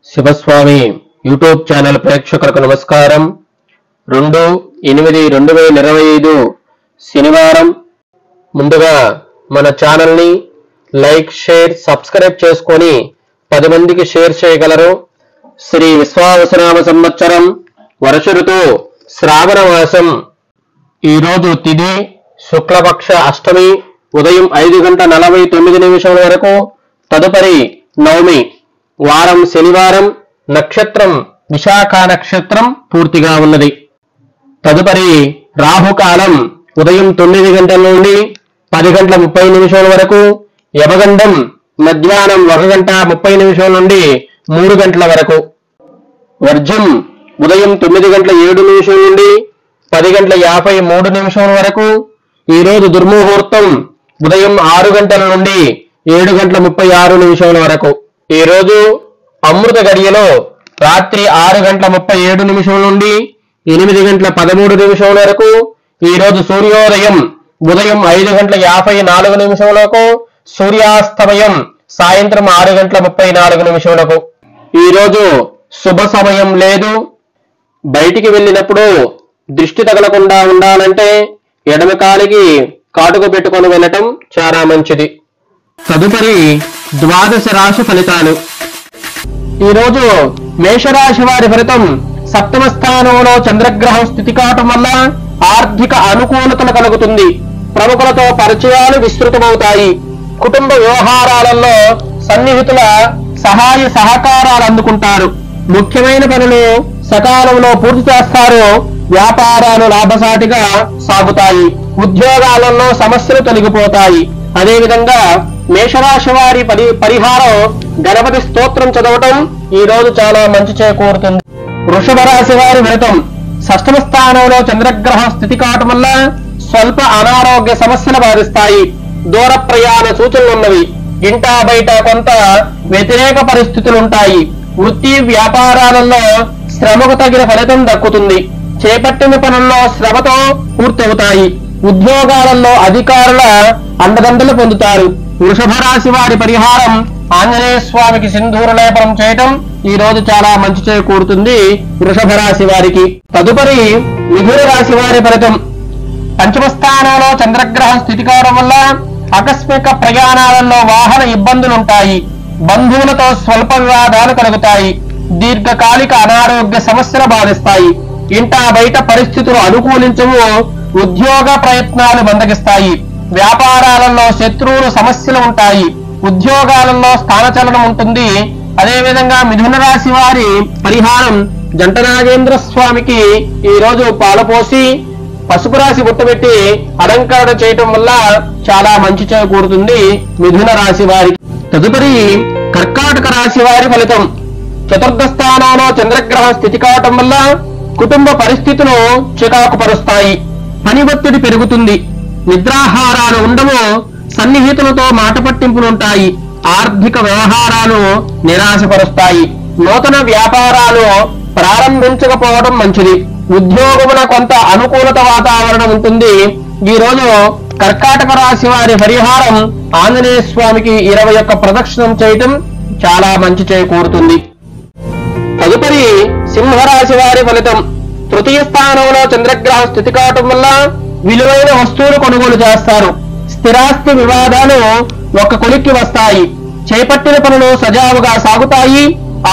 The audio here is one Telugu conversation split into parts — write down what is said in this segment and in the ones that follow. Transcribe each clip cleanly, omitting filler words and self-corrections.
శివస్వామి యూట్యూబ్ ఛానల్ ప్రేక్షకులకు నమస్కారం. 2/8/2025 శనివారం. ముందుగా మన ఛానల్ని లైక్, షేర్, సబ్స్క్రైబ్ చేసుకొని 10 మందికి షేర్ చేయగలరు. శ్రీ విశ్వావసునామ సంవత్సరం వర్ష ఋతువు శ్రావణ మాసం. ఈరోజు తిథి శుక్లపక్ష అష్టమి ఉదయం 5:49 వరకు. తదుపరి నవమి. వారం శనివారం. నక్షత్రం విశాఖ నక్షత్రం పూర్తిగా ఉన్నది. తదుపరి రాహుకాలం ఉదయం 9 గంటల నుండి 10:30 వరకు. యమగండం మధ్యాహ్నం 1:30 నుండి 3 గంటల వరకు. వర్జం ఉదయం 9:07 నుండి 10:53 వరకు. ఈరోజు దుర్ముహూర్తం ఉదయం 6 గంటల నుండి 7:36 వరకు. ఈరోజు అమృత గడియలో రాత్రి 6:37 నుండి 8:13 వరకు. ఈరోజు సూర్యోదయం ఉదయం 5:54 సూర్యాస్తమయం సాయంత్రం 6:34 ఈరోజు శుభ సమయం లేదు. బయటికి వెళ్ళినప్పుడు దృష్టి తగలకుండా ఉండాలంటే ఎడమ కాలికి కాటుకు పెట్టుకొని వెళ్ళటం చాలా మంచిది. తదుపరి ద్వాదశ రాశి ఫలితాలు. ఈరోజు మేషరాశి వారి ఫలితం. సప్తమ స్థానంలో చంద్రగ్రహం స్థితి కావటం వల్ల ఆర్థిక అనుకూలతలు కలుగుతుంది. ప్రముఖులతో పరిచయాలు విస్తృతమవుతాయి. కుటుంబ వ్యవహారాలలో సన్నిహితుల సహాయ సహకారాలు అందుకుంటారు. ముఖ్యమైన పనులు సకాలంలో పూర్తి చేస్తారు. వ్యాపారాలు లాభసాటిగా సాగుతాయి. ఉద్యోగాలలో సమస్యలు తొలగిపోతాయి. అదేవిధంగా మేషరాశి వారి పరిహారం గణపతి స్తోత్రం చదవటం ఈ రోజు చాలా మంచి చేకూరుతుంది. వృషభ రాశి వారి ఫలితం. షష్ఠమ స్థానంలో చంద్రగ్రహం స్థితి కావటం వల్ల స్వల్ప అనారోగ్య సమస్యలు బాధిస్తాయి. దూర ప్రయాణ సూచనలున్నవి. ఇంటా బయట కొంత వ్యతిరేక పరిస్థితులుంటాయి. వృత్తి వ్యాపారాలలో శ్రమకు తగిన ఫలితం దక్కుతుంది. చేపట్టిన పనుల్లో శ్రమతో పూర్తవుతాయి. ఉద్యోగాలలో అధికారుల అండదండలు పొందుతారు. వృషభ రాశి వారి పరిహారం ఆంజనేయ స్వామికి సింధూర లేపనం చేయటం ఈ రోజు చాలా మంచి చేకూరుతుంది వృషభ రాశి వారికి. తదుపరి మిథున రాశి వారి ఫలితం. పంచమ స్థానంలో చంద్రగ్రహం స్థితి కావడం వల్ల ఆకస్మిక ప్రయాణాలలో వాహన ఇబ్బందులుంటాయి. బంధువులతో స్వల్ప వివాదాలు కలుగుతాయి. దీర్ఘకాలిక అనారోగ్య సమస్యలు బాధిస్తాయి. ఇంటా బయట పరిస్థితులు అనుకూలించవు. ఉద్యోగ ప్రయత్నాలు మందగిస్తాయి. వ్యాపారాలలో శత్రువులు సమస్యలు ఉంటాయి. ఉద్యోగాలలో స్థానచలనం ఉంటుంది. అదేవిధంగా మిథున రాశి వారి పరిహారం జంటనాగేంద్ర స్వామికి ఈ రోజు పాలపోసి పసుపు రాశి బుట్టబెట్టి అలంకరణ చేయటం వల్ల చాలా మంచి చేకూరుతుంది మిథున రాశి వారికి. తదుపరి కర్కాటక రాశి వారి ఫలితం. చతుర్థ స్థానంలో చంద్రగ్రహం స్థితి కావటం వల్ల కుటుంబ పరిస్థితులు చికాకు పరుస్తాయి. పని ఒత్తిడి పెరుగుతుంది. నిద్రాహారాలు ఉండవు. సన్నిహితులతో మాట పట్టింపులుంటాయి. ఆర్థిక వ్యవహారాలు నిరాశపరుస్తాయి. నూతన వ్యాపారాలు ప్రారంభించకపోవడం మంచిది. ఉద్యోగమున కొంత అనుకూలత వాతావరణం ఉంటుంది. ఈ రోజు కర్కాటక రాశి వారి పరిహారం ఆంజనేయ స్వామికి 21 ప్రదక్షిణం చేయటం చాలా మంచి చేకూరుతుంది. తదుపరి సింహరాశి వారి ఫలితం. తృతీయ స్థానంలో చంద్రగ్రహం స్థితి కావటం వల్ల విలువైన వస్తువులు కొనుగోలు చేస్తారు. స్థిరాస్తి వివాదాలు ఒక కొలిక్కి వస్తాయి. చేపట్టిన పనులు సజావుగా సాగుతాయి.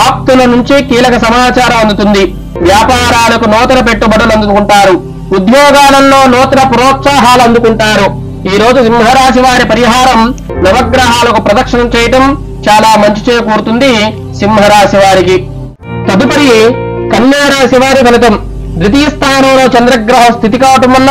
ఆప్తుల నుంచి కీలక సమాచారం అందుతుంది. వ్యాపారాలకు నూతన పెట్టుబడులు అందుకుంటారు. ఉద్యోగాలలో నూతన ప్రోత్సాహాలు అందుకుంటారు. ఈ రోజు సింహరాశి వారి పరిహారం నవగ్రహాలకు ప్రదక్షిణం చేయటం చాలా మంచి చేకూరుతుంది సింహరాశి వారికి. తదుపరి కన్యా రాశి వారి ఫలితం. ద్వితీయ స్థానంలో చంద్రగ్రహం స్థితి కావటం వల్ల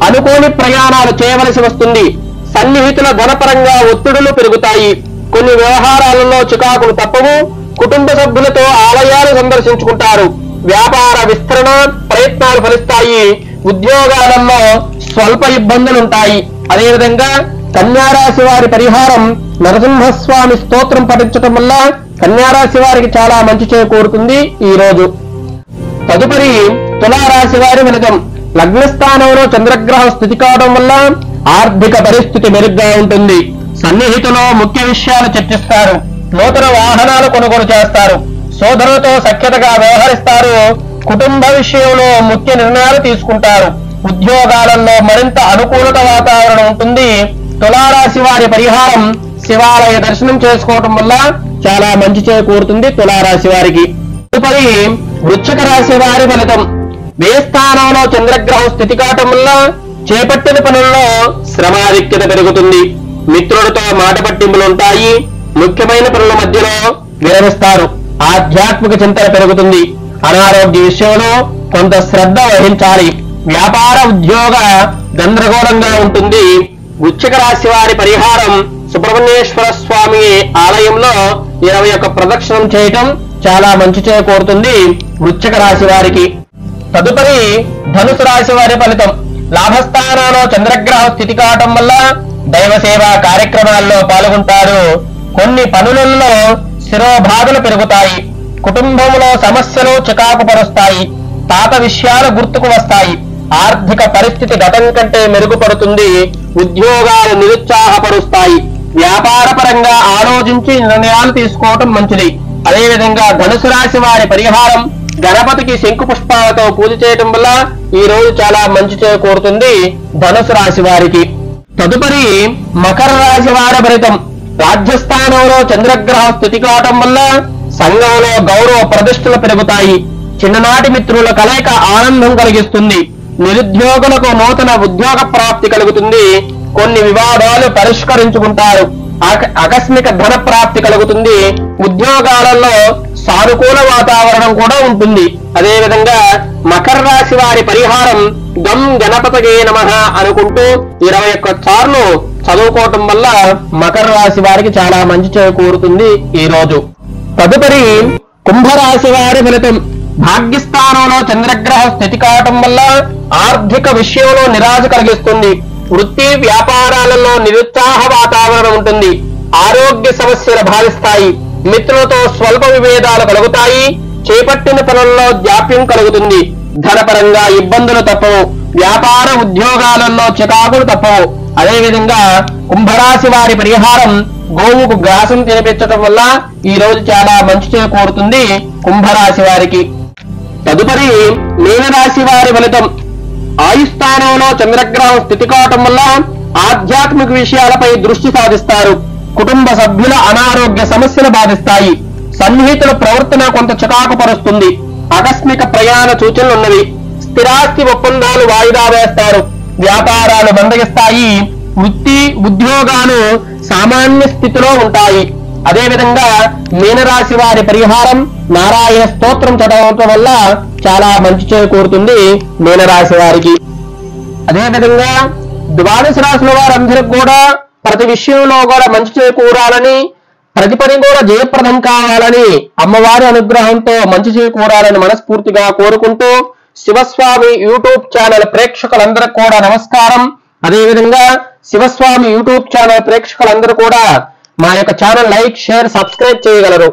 అనుకోని ప్రయాణాలు చేయవలసి వస్తుంది. సన్నిహితుల ధనపరంగా ఒత్తిడులు పెరుగుతాయి. కొన్ని వ్యవహారాలలో చికాకులు తప్పవు. కుటుంబ సభ్యులతో ఆలయాలు సందర్శించుకుంటారు. వ్యాపార విస్తరణ ప్రయత్నాలు ఫలిస్తాయి. ఉద్యోగాలలో స్వల్ప ఇబ్బందులుంటాయి. అదేవిధంగా కన్యారాశి వారి పరిహారం నరసింహస్వామి స్తోత్రం పఠించటం వల్ల కన్యారాశి వారికి చాలా మంచి చేకూరుతుంది ఈ రోజు. తదుపరి తులారాశి వారి ఫలితం. లగ్నస్థానంలో చంద్రగ్రహం స్థితి కావడం వల్ల ఆర్థిక పరిస్థితి మెరుగ్గా ఉంటుంది. సన్నిహితులు ముఖ్య విషయాలు చర్చిస్తారు. నూతన వాహనాలు కొనుగోలు చేస్తారు. సోదరులతో సఖ్యతగా వ్యవహరిస్తారు. కుటుంబ విషయంలో ముఖ్య నిర్ణయాలు తీసుకుంటారు. ఉద్యోగాలలో మరింత అనుకూలత వాతావరణం ఉంటుంది. తులారాశి వారి పరిహారం శివాలయ దర్శనం చేసుకోవటం వల్ల చాలా మంచి చేకూరుతుంది తులారాశి వారికి. తదుపరి వృశ్చిక రాశి వారి ఫలితం. వ్యయస్థానంలో చంద్రగ్రహం స్థితి కావటం వల్ల చేపట్టిన పనుల్లో శ్రమాధిక్యత పెరుగుతుంది. మిత్రులతో మాట పట్టింపులుంటాయి. ముఖ్యమైన పనుల మధ్యలో విరమిస్తారు. ఆధ్యాత్మిక చింతన పెరుగుతుంది. అనారోగ్య విషయంలో కొంత శ్రద్ధ వహించాలి. వ్యాపార ఉద్యోగ గందరగోళంగా ఉంటుంది. వృశ్చిక రాశి వారి పరిహారం సుబ్రహ్మణ్యేశ్వర స్వామి ఆలయంలో 21 ప్రదక్షిణం చేయటం చాలా మంచి చేకూరుతుంది వృశ్చిక రాశి వారికి. తదుపరి ధనుసు రాశి వారి ఫలితం. లాభస్థానంలో చంద్రగ్రహ స్థితి కావటం వల్ల దైవ సేవా కార్యక్రమాల్లో పాల్గొంటారు. కొన్ని పనులలో శిరోబాధలు పెరుగుతాయి. కుటుంబంలో సమస్యలు చికాకు పరుస్తాయి. పాత విషయాలు గుర్తుకు వస్తాయి. ఆర్థిక పరిస్థితి గతం కంటే మెరుగుపడుతుంది. ఉద్యోగాలు నిరుత్సాహపరుస్తాయి. వ్యాపార పరంగా ఆలోచించి నిర్ణయాలు తీసుకోవటం మంచిది. అదేవిధంగా ధనుసు రాశి వారి పరిహారం గణపతికి శంకు పుష్పాలతో పూజ చేయటం వల్ల ఈ రోజు చాలా మంచి చేకూరుతుంది ధనుసు రాశి వారికి. తదుపరి మకర రాశి వారి ఫలితం. రాజ్యస్థానంలో చంద్రగ్రహ స్థితి కావటం వల్ల సంఘంలో గౌరవ ప్రతిష్టలు పెరుగుతాయి. చిన్ననాటి మిత్రుల కలయిక ఆనందం కలిగిస్తుంది. నిరుద్యోగులకు నూతన ఉద్యోగ ప్రాప్తి కలుగుతుంది. కొన్ని వివాదాలు పరిష్కరించుకుంటారు. ఆకస్మిక ధన ప్రాప్తి కలుగుతుంది. ఉద్యోగాలలో సానుకూల వాతావరణం కూడా ఉంటుంది. అదేవిధంగా మకర రాశి వారి పరిహారం గం గణపతగే నమః అనుకుంటూ 21 సార్లు చదువుకోవటం వల్ల మకర రాశి వారికి చాలా మంచి చేకూరుతుంది ఈ రోజు. తదుపరి కుంభరాశి వారి ఫలితం. భాగ్యస్థానంలో చంద్రగ్రహ స్థితి కావటం వల్ల ఆర్థిక విషయంలో నిరాశ కలిగిస్తుంది. వృత్తి వ్యాపారాలలో నిరుత్సాహ వాతావరణం ఉంటుంది. ఆరోగ్య సమస్యలు బాధిస్తాయి. మిత్రులతో స్వల్ప విభేదాలు కలుగుతాయి. చేపట్టిన పనుల్లో జాప్యం కలుగుతుంది. ధనపరంగా ఇబ్బందులు తప్పవు. వ్యాపార ఉద్యోగాలలో చికాకులు తప్పవు. అదేవిధంగా కుంభరాశి వారి పరిహారం గోవుకు గ్రాసం తినిపించడం వల్ల ఈ రోజు చాలా మంచి చేకూరుతుంది కుంభరాశి వారికి. తదుపరి మీనరాశి వారి ఫలితం. ఆయుస్థానంలో చంద్రగ్రహం స్థితి కావటం వల్ల ఆధ్యాత్మిక విషయాలపై దృష్టి సాధిస్తారు. కుటుంబ సభ్యుల అనారోగ్య సమస్యలు బాధిస్తాయి. సన్నిహితుల ప్రవర్తన కొంత చికాకు పరుస్తుంది. ఆకస్మిక ప్రయాణ సూచనలున్నవి. స్థిరాస్తి ఒప్పందాలు వాయిదా వేస్తారు. వ్యాపారాలు మందగిస్తాయి. వృత్తి ఉద్యోగాలు సామాన్య స్థితిలో ఉంటాయి. అదేవిధంగా మీనరాశి వారి పరిహారం నారాయణ స్తోత్రం చదవటం వల్ల చాలా మంచి చేకూరుతుంది మీనరాశి వారికి. అదేవిధంగా ద్వాదశ రాశుల వారందరికీ కూడా ప్రతి విషయంలో కూడా మంచి చేకూరాలని, ప్రతి పని కూడా జయప్రదం కావాలని, అమ్మవారి అనుగ్రహంతో మంచి చేకూరాలని మనస్ఫూర్తిగా కోరుకుంటూ శివస్వామి యూట్యూబ్ ఛానల్ ప్రేక్షకులందరికీ కూడా నమస్కారం. అదేవిధంగా శివస్వామి యూట్యూబ్ ఛానల్ ప్రేక్షకులందరూ కూడా మా యొక్క ఛానల్ లైక్, షేర్, సబ్స్క్రైబ్ చేయగలరు.